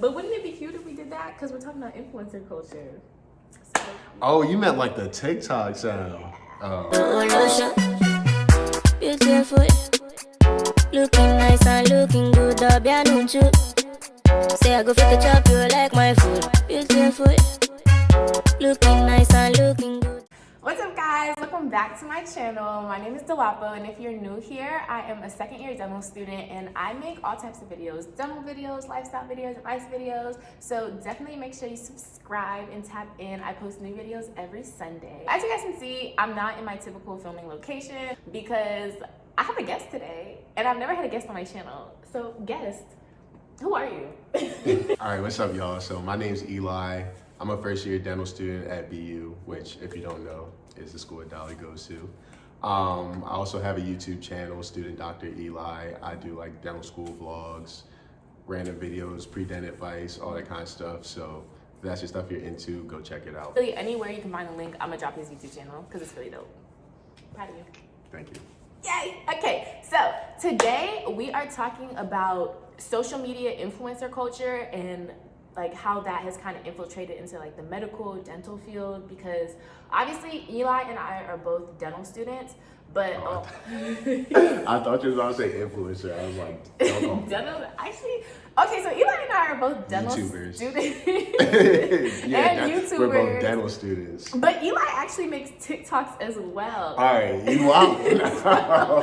But wouldn't it be cute if we did that? Because we're talking about influencer culture. So, oh, you meant like the TikTok sound. Beautiful, looking nice and looking good. Say I go fit to chop you like my food. Beautiful, looking nice and looking good. what's up, guys? Welcome back to my channel. My name is Dolly, and if you're new here, I am a second-year dental student, and I make all types of videos: dental videos, lifestyle videos, advice videos. So definitely make sure you subscribe and tap in. I post new videos every Sunday. As you guys can see, I'm not in my typical filming location because I have a guest today, and I've never had a guest on my channel. So guest, who are you? All right, what's up, y'all? So my name's Eli. I'm a first-year dental student at BU, which, if you don't know, is the school that Dolly goes to. I also have a YouTube channel, Student Dr. Eli. I do like dental school vlogs, random videos, pre-dent advice, all that kind of stuff. So if that's your stuff you're into, go check it out. Really, anywhere you can find a link, I'm gonna drop his YouTube channel because it's really dope. Proud of you. Thank you. Yay! Okay, so today we are talking about social media influencer culture and like how that has kind of infiltrated into like the medical dental field, because obviously Eli and I are both dental students, but I thought you was about to say influencer. I was like, don't. dental actually. Okay, so Eli and I are both dental YouTubers. students Yeah, and YouTubers. We're both dental students. But Eli actually makes TikToks as well. All right, you out.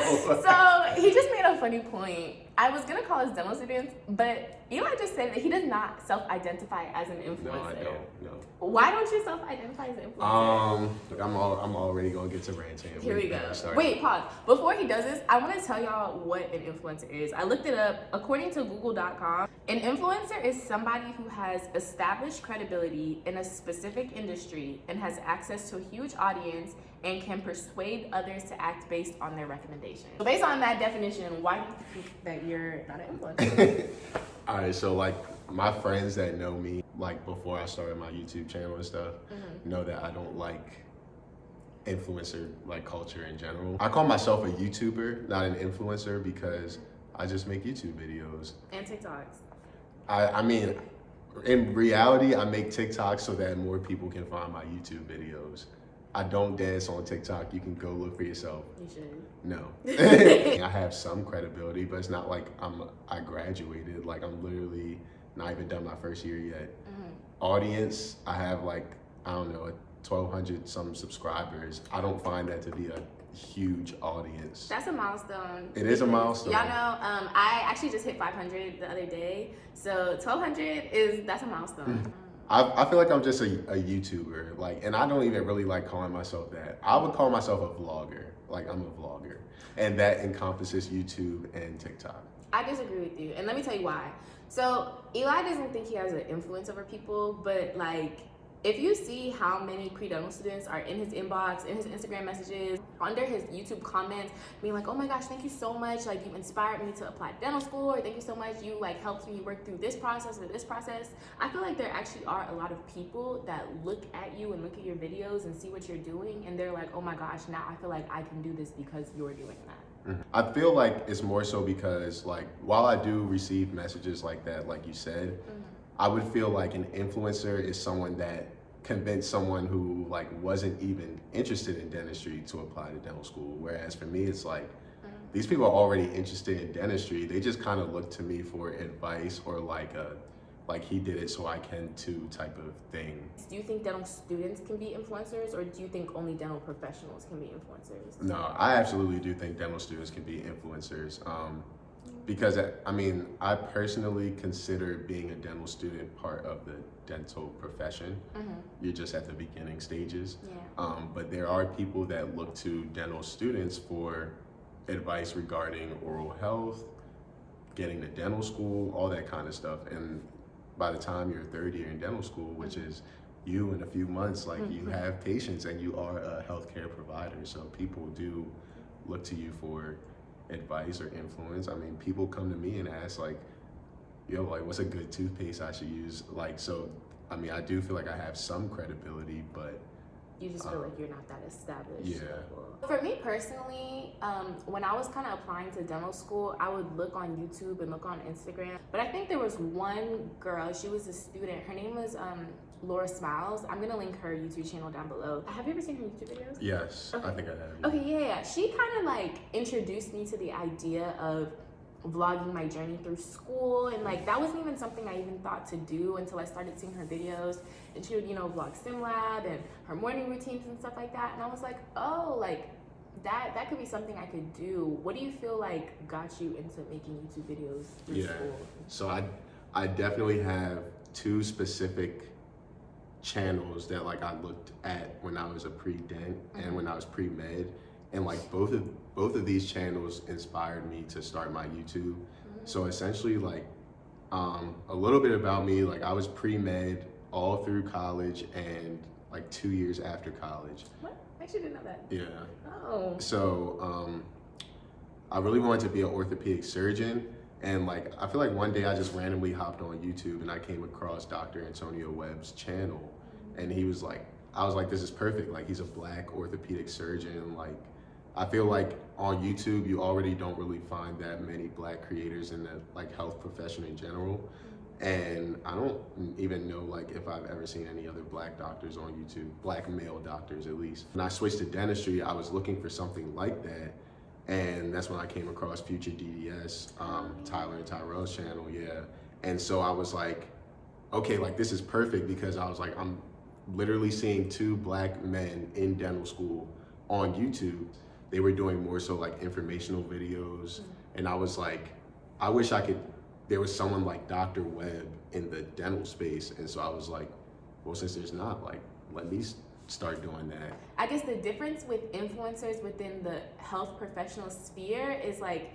So he just made a funny point. I was gonna call us dental students, but Eli just said that he does not self-identify as an influencer. No, I don't. No. Why don't you self-identify as an influencer? Look, I'm already gonna get to ranting. Here we go. Wait, pause. Before he does this, I want to tell y'all what an influencer is. I looked it up. According to Google.com, an influencer is somebody who has established credibility in a specific industry and has access to a huge audience and can persuade others to act based on their recommendations. So based on that definition, why do you think that you're not an influencer? All right, so like my friends that know me, like before I started my YouTube channel and stuff, know that I don't like influencer like culture in general. I call myself a YouTuber, not an influencer, because I just make YouTube videos. And TikToks. I mean, in reality, I make TikToks so that more people can find my YouTube videos. I don't dance on TikTok. You can go look for yourself. You should. No. I have some credibility, but it's not like I graduated. Like, I'm literally not even done my first year yet. Audience, I have like, I don't know, 1,200 some subscribers. I don't find that to be a huge audience. That's a milestone. It is a milestone. Y'all know, I actually just hit 500 the other day. So 1,200 that's a milestone. I feel like I'm just a YouTuber, like, and I don't even really like calling myself that. I would call myself a vlogger, like I'm a vlogger, and that encompasses YouTube and TikTok. I disagree with you, and let me tell you why. So Eli doesn't think he has an influence over people, but like, if you see how many pre-dental students are in his inbox, in his Instagram messages, under his YouTube comments, being like, oh my gosh, thank you so much, like you inspired me to apply to dental school, or thank you so much, you like helped me work through this process or this process. I feel like there actually are a lot of people that look at you and look at your videos and see what you're doing, and they're like, oh my gosh, now I feel like I can do this because you're doing that. I feel like it's more so because, like, while I do receive messages like that, like you said, I would feel like an influencer is someone that convinced someone who like wasn't even interested in dentistry to apply to dental school. Whereas for me, it's like these people are already interested in dentistry. They just kind of look to me for advice or like he did it so I can too type of thing. Do you think dental students can be influencers, or do you think only dental professionals can be influencers? No, I absolutely do think dental students can be influencers. Because I mean, I personally consider being a dental student part of the dental profession. You're just at the beginning stages. Yeah. But there are people that look to dental students for advice regarding oral health, getting to dental school, all that kind of stuff. And by the time you're third year in dental school, which is you in a few months, like you have patients and you are a healthcare provider. So people do look to you for advice or influence. I mean, people come to me and ask like, yo, like what's a good toothpaste I should use? Like, so, I mean, I do feel like I have some credibility, but You just feel like you're not that established. Yeah. For me personally, when I was kind of applying to dental school, I would look on YouTube and look on Instagram. But I think there was one girl, she was a student. Her name was Laura Smiles. I'm gonna link her YouTube channel down below. Have you ever seen her YouTube videos? Yes, okay. I think I have. Okay, yeah. She kind of like introduced me to the idea of vlogging my journey through school, and like that wasn't even something I even thought to do until I started seeing her videos. And she would, you know, vlog sim lab and her morning routines and stuff like that, and I was like, oh, like that could be something I could do. What do you feel like got you into making YouTube videos through school? So I definitely have two specific channels that like I looked at when I was a pre-dent and when I was pre-med, and like both of these channels inspired me to start my YouTube. So essentially, like a little bit about me, like I was pre-med all through college and like 2 years after college. What? I actually didn't know that. Yeah. Oh. So I really wanted to be an orthopedic surgeon, and like I feel like one day I just randomly hopped on YouTube and I came across Dr. Antonio Webb's channel, and he was like, I was like, this is perfect. Like he's a Black orthopedic surgeon. Like I feel like on YouTube you already don't really find that many Black creators in the like health profession in general. And I don't even know like if I've ever seen any other Black doctors on YouTube, Black male doctors at least. When I switched to dentistry, I was looking for something like that. And that's when I came across Future DDS, Tyler and Tyrell's channel, yeah. And so I was like, okay, like this is perfect, because I was like, I'm literally seeing two Black men in dental school on YouTube. They were doing more so like informational videos. And I was like, I wish there was someone like Dr. Webb in the dental space. And so I was like, well, since there's not, like, let me start doing that. I guess the difference with influencers within the health professional sphere is like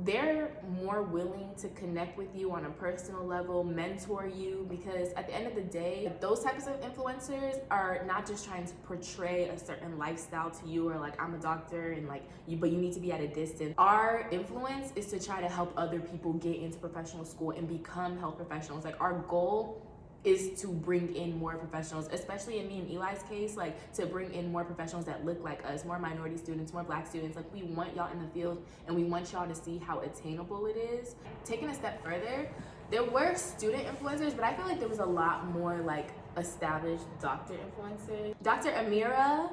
they're more willing to connect with you on a personal level, mentor you, because at the end of the day, those types of influencers are not just trying to portray a certain lifestyle to you, or like I'm a doctor and like but you need to be at a distance. Our influence is to try to help other people get into professional school and become health professionals. Like our goal is to bring in more professionals, especially in me and Eli's case, like to bring in more professionals that look like us, more minority students, more Black students. Like we want y'all in the field and we want y'all to see how attainable it is. Taking a step further, there were student influencers, but I feel like there was a lot more like established doctor influencers. Dr. Amira,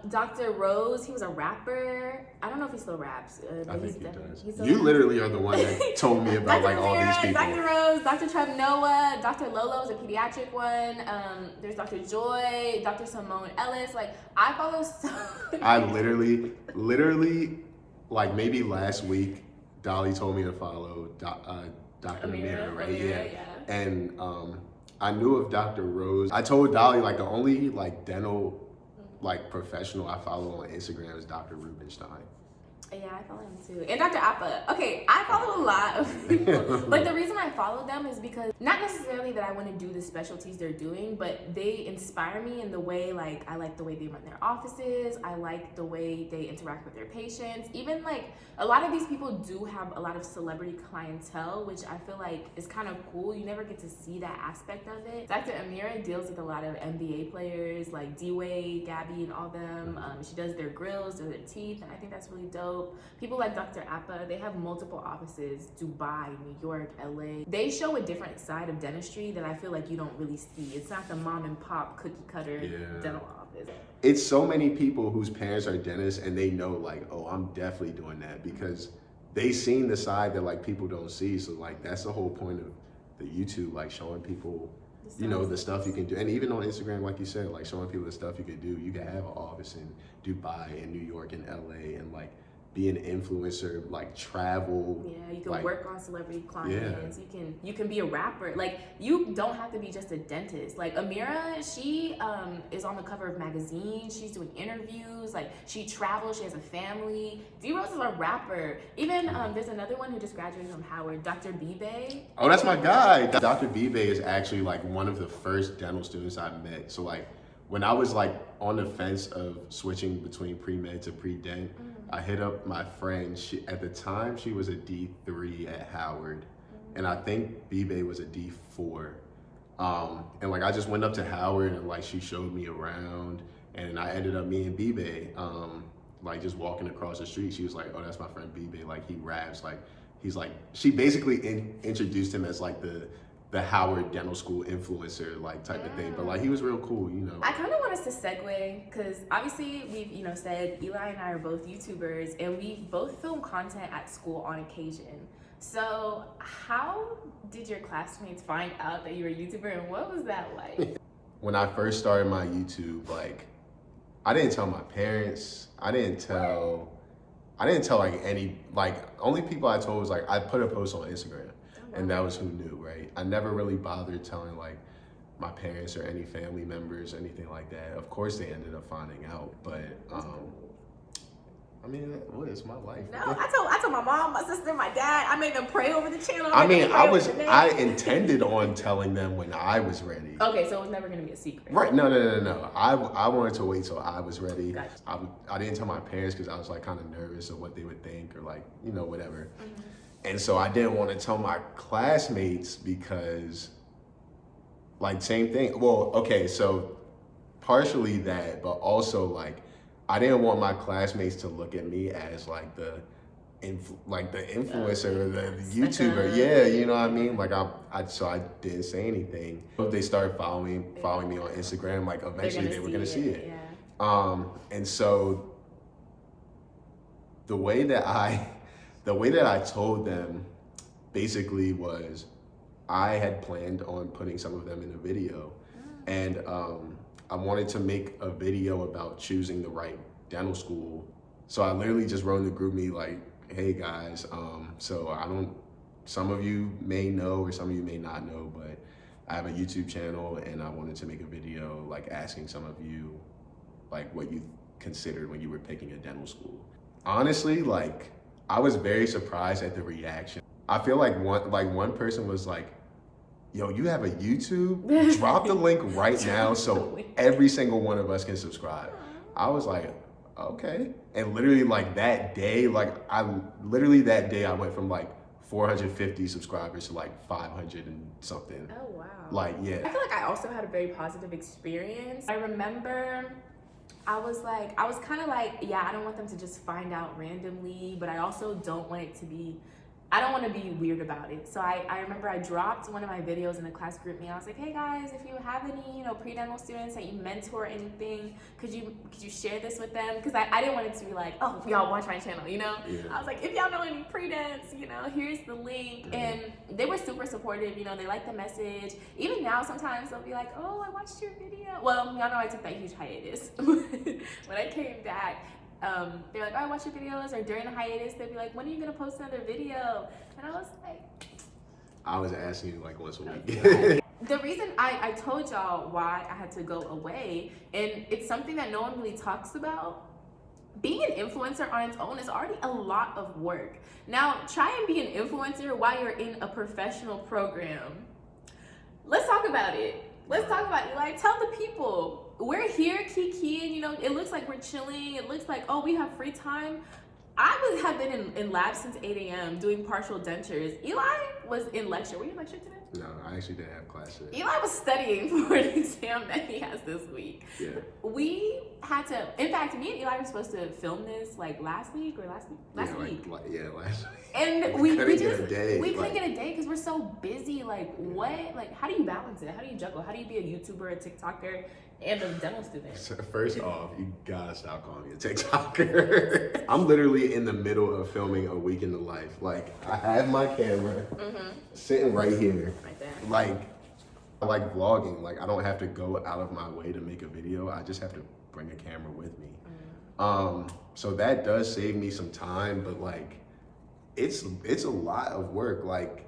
Dr. Rose, he was a rapper. I don't know if he still raps. I think he does. He's You literally are the one that told me about like all these people. Dr. Rose, Dr. Trump Noah, Dr. Lolo is a pediatric one. There's Dr. Joy, Dr. Simone Ellis. Like I follow so. I literally, like maybe last week, Dolly told me to follow Dr. Amira, right? Yeah. And I knew of Dr. Rose. I told Dolly like the only like dental like professional I follow on Instagram is Dr. Rubenstein. Yeah, I follow him too. And Dr. Appa. Okay, I follow a lot of people. But the reason I follow them is because, not necessarily that I want to do the specialties they're doing, but they inspire me in the way, like, I like the way they run their offices. I like the way they interact with their patients. Even, like, a lot of these people do have a lot of celebrity clientele, which I feel like is kind of cool. You never get to see that aspect of it. Dr. Amira deals with a lot of NBA players, like D-Wade, Gabby, and all them. She does their grills, does their teeth, and I think that's really dope. People like Dr. Appa, they have multiple offices, Dubai, New York, LA. They show a different side of dentistry that I feel like you don't really see. It's not the mom and pop cookie cutter dental office. It's so many people whose parents are dentists and they know like, oh, I'm definitely doing that, because they seen the side that like people don't see. So like that's the whole point of the YouTube, like showing people, you know, the stuff you can do. And even on Instagram, like you said, like showing people the stuff you can do. You can have an office in Dubai and New York and LA and like be an influencer, like travel. Yeah, you can like, work on celebrity clients. You can be a rapper. Like you don't have to be just a dentist. Like Amira, she is on the cover of magazines. She's doing interviews. Like she travels. She has a family. D-Rose is a rapper. Even there's another one who just graduated from Howard, Dr. Bibe. Oh, that's my guy. Dr. Bibe is actually like one of the first dental students I met. So like when I was like on the fence of switching between pre-med to pre-dent, I hit up my friend. At the time, she was a D3 at Howard, and I think Bibe was a D4. And like I just went up to Howard and like she showed me around, And I ended up meeting B-Bay, like just walking across the street. She was like, oh, that's my friend B-Bay. Like he raps, like he's like, she basically introduced him as like the Howard Dental School influencer like type of thing. But like he was real cool, you know. I kind of want us to segue because obviously we've, you know, said Eli and I are both YouTubers and we both film content at school on occasion. So how did your classmates find out that you were a YouTuber and what was that like? When I first started my YouTube, like I didn't tell my parents. I didn't tell like any, like only people I told was like, I put a post on Instagram and that was who knew, right? I never really bothered telling like my parents or any family members or anything like that. Of course they ended up finding out, but I mean, what is my life? No, I told my mom, my sister, my dad. I made them pray over the channel. I mean, I intended on telling them when I was ready. Okay, so it was never gonna be a secret. Right? No. I wanted to wait till I was ready. Gotcha. I didn't tell my parents because I was like kind of nervous of what they would think or like, you know, whatever. Mm-hmm. And so I didn't want to tell my classmates because, like, same thing. Well, okay, so partially that, but also like, I didn't want my classmates to look at me as like the influencer or the YouTuber. Yeah, you know what I mean? Like so I didn't say anything. They started following me on Instagram. Like eventually they were gonna see it. Yeah. And so the way that I told them basically was I had planned on putting some of them in a video, and I wanted to make a video about choosing the right dental school. So I literally just wrote in the group me like, hey guys, so some of you may know or some of you may not know, but I have a YouTube channel and I wanted to make a video like asking some of you like what you considered when you were picking a dental school. Honestly, like I was very surprised at the reaction. I feel like one person was like, yo, you have a YouTube? Drop the link right now so every single one of us can subscribe. I was like, okay. And literally like that day, I went from like 450 subscribers to like 500 and something. Oh, wow. Like, yeah. I feel like I also had a very positive experience. I remember I was kind of like, yeah, I don't want them to just find out randomly, but I also don't want it to be, I don't want to be weird about it. So I remember I dropped one of my videos in the class group meeting. I was like, hey guys, if you have any, you know, pre-dental students that you mentor or anything, could you share this with them? Because I didn't want it to be like, oh, y'all watch my channel, you know? Yeah. I was like, if y'all know any pre-dents, you know, here's the link. Mm-hmm. And they were super supportive, you know, they liked the message. Even now, sometimes they'll be like, oh, I watched your video. Well, y'all know I took that huge hiatus. When I came back, they're like, oh, I watch your videos, or during the hiatus, they'd be like, when are you gonna post another video? And I was like, I was asking you like once a week. The reason I told y'all why I had to go away, and it's something that no one really talks about, being an influencer on its own is already a lot of work. Now, try and be an influencer while you're in a professional program. Let's talk about it. Let's talk about it. Like, tell the people. We're here kikiing, you know, it looks like we're chilling. It looks like, oh, we have free time. I have been in lab since 8 a.m. doing partial dentures. Eli was in lecture. Were you in lecture today? No, I actually didn't have class today. Eli was studying for an exam that he has this week. Yeah. We had to, in fact, me and Eli were supposed to film this like last week. Last week. Last week. And we couldn't get a day because we're so busy. Like, what? Like, how do you balance it? How do you juggle? How do you be a YouTuber, a TikToker, and a dental student? So first off, you gotta stop calling me a TikToker. I'm literally in the middle of filming a week in the life. Like, I have my camera sitting right here. Right there. Like, I like vlogging. Like, I don't have to go out of my way to make a video. I just have to bring a camera with me. So that does save me some time, but like, it's a lot of work. Like,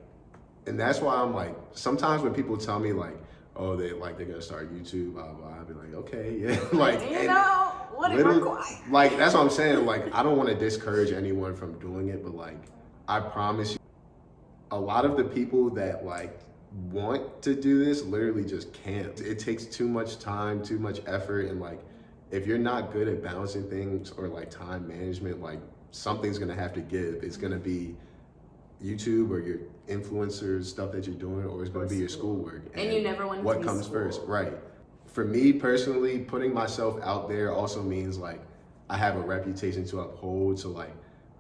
and that's why I'm like, sometimes when people tell me like, oh, they're gonna start YouTube, blah, blah, I'll be like, okay, yeah. Like, you know, what it requires. Like, that's what I'm saying. Like, I don't want to discourage anyone from doing it, but like, I promise you, a lot of the people that like want to do this literally just can't. It takes too much time, too much effort, and like, if you're not good at balancing things or like time management, like something's gonna have to give. It's gonna be YouTube or your influencers stuff that you're doing, or it's gonna be your schoolwork. And you never want to what be comes school. first, right? for me personally, putting myself out there also means like I have a reputation to uphold. So like,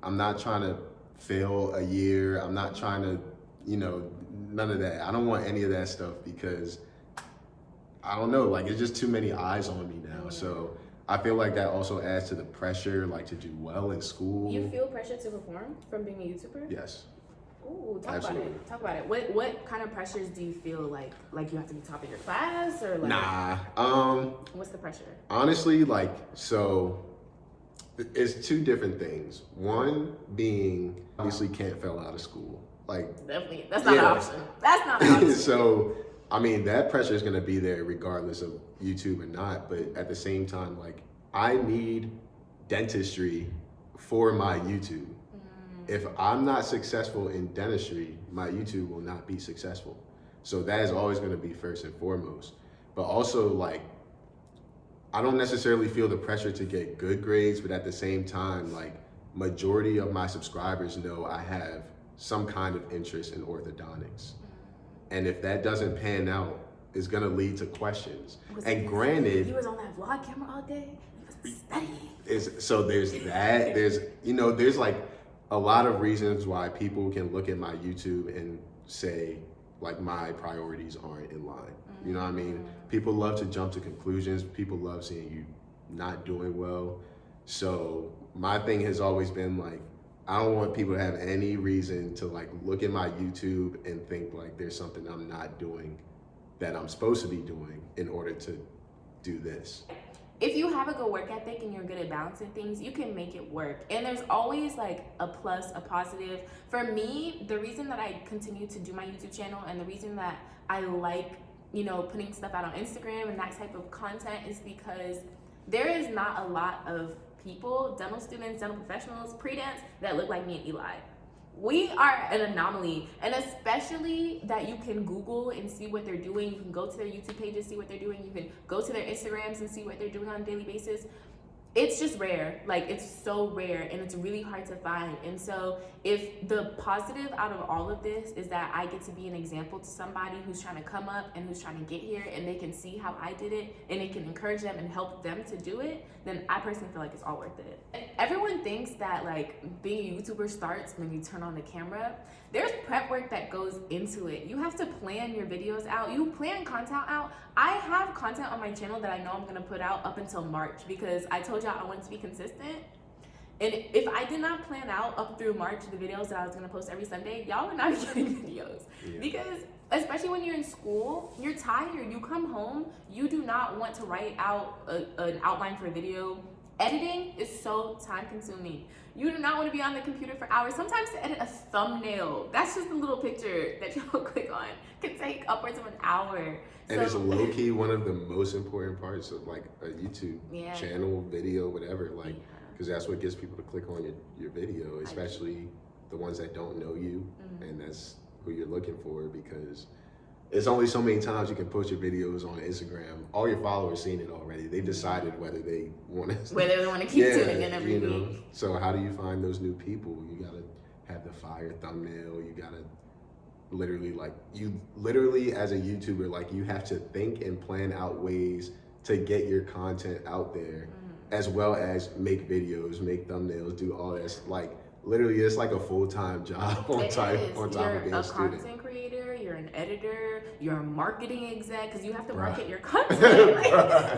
I'm not trying to fail a year. I'm not trying to, you know, none of that. I don't want any of that stuff because I don't know, like it's just too many eyes on me now. So I feel like that also adds to the pressure, like to do well in school. You feel pressure to perform from being a YouTuber? Yes. Ooh, talk Absolutely. about it. Talk about it. What kind of pressures do you feel like you have to be top of your class or like? Nah. What's the pressure? Honestly, like, so it's two different things. One being obviously can't fail out of school. Like Definitely, that's not an option. That's not an option. So I mean, that pressure is gonna be there regardless of YouTube or not. But at the same time, like I need dentistry for my YouTube. If I'm not successful in dentistry, my YouTube will not be successful. So that is always going to be first and foremost. But also, like, I don't necessarily feel the pressure to get good grades, but at the same time, like, majority of my subscribers know I have some kind of interest in orthodontics. And if that doesn't pan out, it's going to lead to questions. And granted, you was on that vlog camera all day. You was studying. So there's that. There's, you know, there's like a lot of reasons why people can look at my YouTube and say, like, my priorities aren't in line. You know what I mean? People love to jump to conclusions. People love seeing you not doing well. So my thing has always been like, I don't want people to have any reason to like look at my YouTube and think like there's something I'm not doing that I'm supposed to be doing in order to do this. If you have a good work ethic and you're good at balancing things, you can make it work. And there's always like a plus, a positive. For me, the reason that I continue to do my YouTube channel and the reason that I like, you know, putting stuff out on Instagram and that type of content is because there is not a lot of people, dental students, dental professionals, pre-dents, that look like me and Eli. We are an anomaly, and especially that you can Google and see what they're doing. You can go to their YouTube pages, see what they're doing. You can go to their Instagrams and see what they're doing on a daily basis. It's just rare. Like, it's so rare, and it's really hard to find. And so if the positive out of all of this is that I get to be an example to somebody who's trying to come up and who's trying to get here, and they can see how I did it, and it can encourage them and help them to do it, then I personally feel like it's all worth it. And everyone thinks that like being a YouTuber starts when you turn on the camera. There's prep work that goes into it. You have to plan your videos out. You plan content out. I have content on my channel that I know I'm gonna put out up until March because I told y'all I wanted to be consistent. And if I did not plan out up through March the videos that I was gonna post every Sunday, y'all would not be getting videos. Yeah. Because especially when you're in school, you're tired. You come home, you do not want to write out an outline for a video. Editing is so time consuming. You do not want to be on the computer for hours. Sometimes to edit a thumbnail, that's just a little picture that you'll click on, can take upwards of an hour. And it's low-key one of the most important parts of like a YouTube channel, video, whatever, like, because that's what gets people to click on your video, especially the ones that don't know you, and that's who you're looking for, because it's only so many times you can post your videos on Instagram. All your followers seen it already. They decided whether they want to. Whether they want to keep tuning in every week. So how do you find those new people? You gotta have the fire thumbnail. You gotta literally as a YouTuber, like you have to think and plan out ways to get your content out there, as well as make videos, make thumbnails, do all this. Like literally, it's like a full-time job on top of being a student. You're a content creator, you're an editor, you're a marketing exec, because you have to market your content. Like,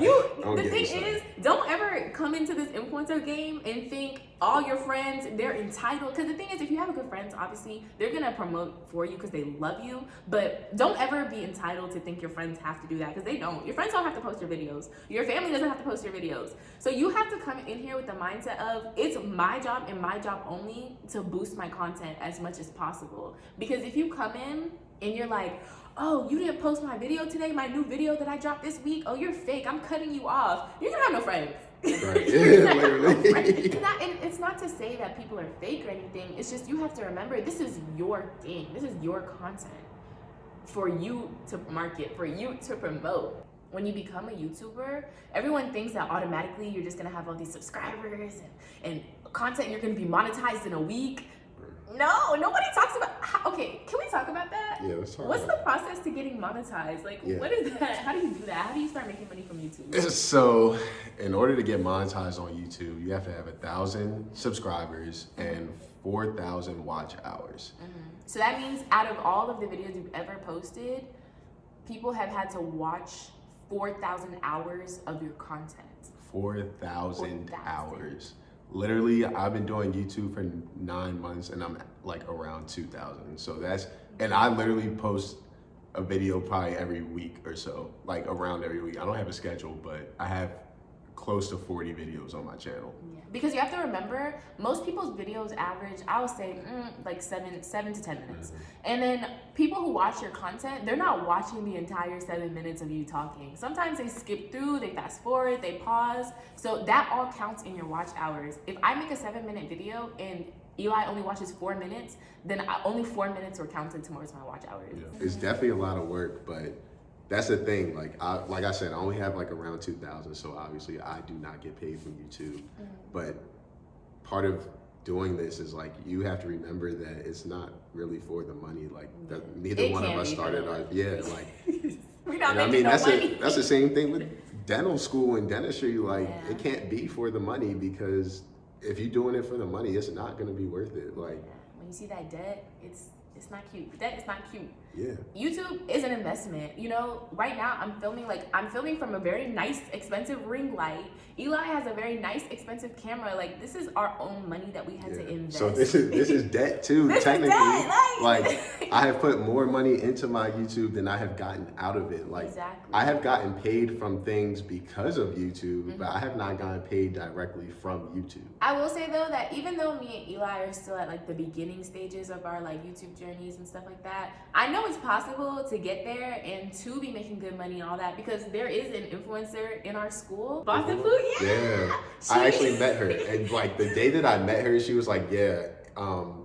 the thing is, don't ever come into this influencer game and think all your friends, they're entitled. Because the thing is, if you have good friends, obviously, they're going to promote for you because they love you. But don't ever be entitled to think your friends have to do that, because they don't. Your friends don't have to post your videos. Your family doesn't have to post your videos. So you have to come in here with the mindset of, it's my job and my job only to boost my content as much as possible. Because if you come in and you're like, oh, you didn't post my video today, my new video that I dropped this week, oh, you're fake, I'm cutting you off, you're gonna have no friends. Right. Yeah, literally. And it's not to say that people are fake or anything, it's just you have to remember, this is your thing, this is your content for you to market, for you to promote. When you become a YouTuber, everyone thinks that automatically you're just gonna have all these subscribers and content, you're gonna be monetized in a week. No, nobody talks about, okay, can we talk about that? Yeah, let's talk What's about the process to getting monetized? Like, Yeah. what is that? How do you do that? How do you start making money from YouTube? So, in order to get monetized on YouTube, you have to have 1,000 subscribers and 4,000 watch hours. So that means out of all of the videos you've ever posted, people have had to watch 4,000 hours of your content. 4,000 hours. Literally, I've been doing YouTube for 9 months and I'm like around 2,000. So that's, and I literally post a video probably every week or so, like around every week. I don't have a schedule, but I have close to 40 videos on my channel. Yeah. Because you have to remember, most people's videos average, I would say, like 7 to 10 minutes. And then people who watch your content, they're not watching the entire 7 minutes of you talking. Sometimes they skip through, they fast forward, they pause. So that all counts in your watch hours. If I make a 7-minute video and Eli only watches 4 minutes, then only 4 minutes were counted towards my watch hours. Yeah. It's definitely a lot of work, but that's the thing. Like I said, I only have like around 2,000, so obviously I do not get paid from YouTube. But part of doing this is like you have to remember that it's not really for the money. Like that, neither one of us started our We're not I making mean no money. that's the same thing with dental school and dentistry. Like it can't be for the money, because if you're doing it for the money, it's not going to be worth it. Like when you see that debt, it's not cute. Debt is not cute. Yeah. YouTube is an investment. You know, right now I'm filming from a very nice, expensive ring light. Eli has a very nice, expensive camera. Like, this is our own money that we had to invest. So this is debt too. This technically, is debt, like I have put more money into my YouTube than I have gotten out of it. Like I have gotten paid from things because of YouTube, but I have not gotten paid directly from YouTube. I will say though that even though me and Eli are still at like the beginning stages of our like YouTube journeys and stuff like that, I know it's possible to get there and to be making good money and all that, because there is an influencer in our school. Boston Food, yeah. I actually met her, and like the day that I met her, she was like,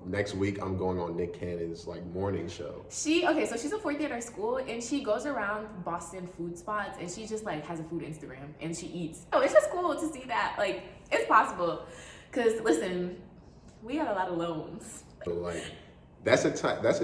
next week I'm going on Nick Cannon's like morning show. So she's a fourth year at our school, and she goes around Boston food spots, and she just like has a food Instagram and she eats. Oh, it's just cool to see that like it's possible. Cause listen, we got a lot of loans. So like that's the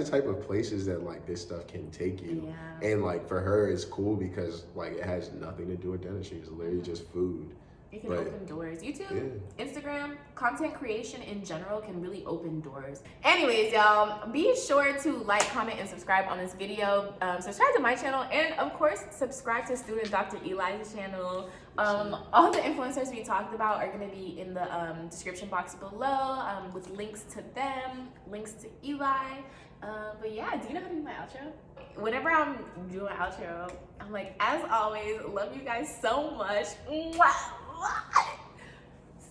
type of places that like this stuff can take you. Yeah. And like for her it's cool because like it has nothing to do with dentistry. It's literally just food. It can open doors. YouTube, Instagram, content creation in general can really open doors. Anyways, y'all, be sure to like, comment, and subscribe on this video. Subscribe to my channel, and of course, subscribe to student Dr. Eli's channel. All the influencers we talked about are going to be in the description box below, with links to them, links to Eli. But yeah, do you know how to do my outro? Whenever I'm doing an outro, I'm like, as always, love you guys so much.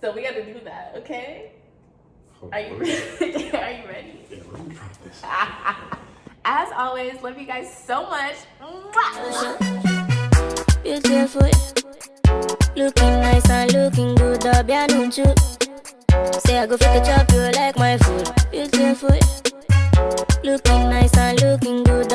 So we gotta do that, okay? Are you ready? Are you ready? Yeah, let me practice. As always, love you guys so much. Beautiful, looking nice and looking good, say I go fit to chop you like my food. Beautiful, looking nice and looking good,